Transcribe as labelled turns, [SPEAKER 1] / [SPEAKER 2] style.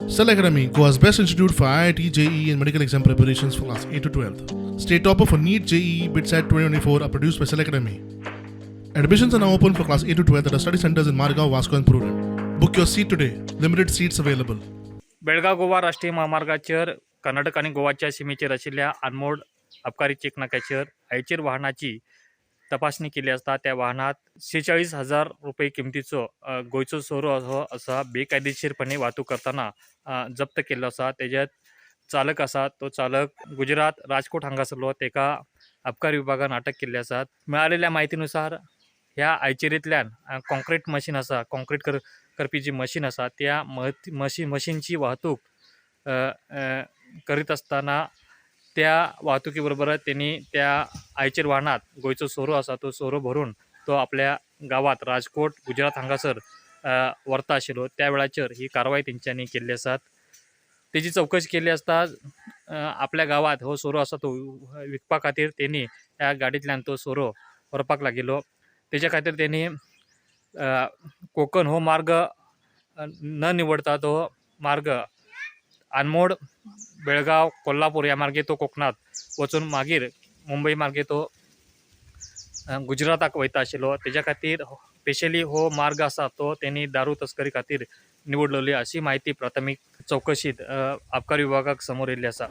[SPEAKER 1] Cell Academy, Goa's best institute for IIT, JEE, and medical exam preparations for class 8 to 12th. State topper for NEET, JEE, BITSAT 2024 are produced by Cell Academy. Admissions are now open for class 8 to 12th at our study centers in Margao, Vasco, and Puruden. Book your seat today. Limited seats available.
[SPEAKER 2] Belgaum Goa राष्ट्रीय महामार्गाचेर कर्नाटक आणि गोवाच्या सीमेचेर आशिल्ल्या अनमोड अबकारी check नाक्याचेर आयचेर वाहनाची तपासणी केली असता त्या वाहनात 46,000 रुपये किमतीचो गोंयचो सोरो असा बेकायदेशीरपणे वाहतूक करताना जप्त केल्लो असा. तेजेत चालक असा तो चालक गुजरात राजकोट हांगासरलो. तेका अबकारी विभागान अटक केल्ली आसा. मेळालेल्या माहितीनुसार ह्या आयचेरींतल्यान कॉन्क्रीट मशीन आसा, कॉन्क्रीट करपी जी मशीन आसा त्या मशीनची वाहतूक करीत असताना त्या वाहतुकी बरोबरच त्यांनी त्या आयचेर वाहनात गोंयचो सोरो आसा तो सोरो भरून तो आपल्या गावात राजकोट गुजरात हांगासर व्हरता आशिल्लो. त्या वेळाचेर ही कारवाय तेंच्यांनी केल्ली आसा. तेजी चौकशी केली असता आपल्या गावात हो सोरो आसा तो विकपा खातीर त्यांनी ह्या गाडींतल्यान तो सोरो व्हरपाक लागिल्लो. तेच्या खातीर त्यांनी कोकण हो मार्ग न निवडता तो मार्ग अनमोड बेळगाव कोल्हापूर या मार्गे तो कोकणात वचून मागीर मुंबई मार्गे तो गुजराताक वयता आशिल्लो. तेच्या खातीर स्पेशली हो मार्ग आसा तो त्यांनी दारू तस्करी खातीर निवडलेली अशी माहिती प्राथमीक चौकशीत अबकारी विभागाक समोर येयल्ली आसा.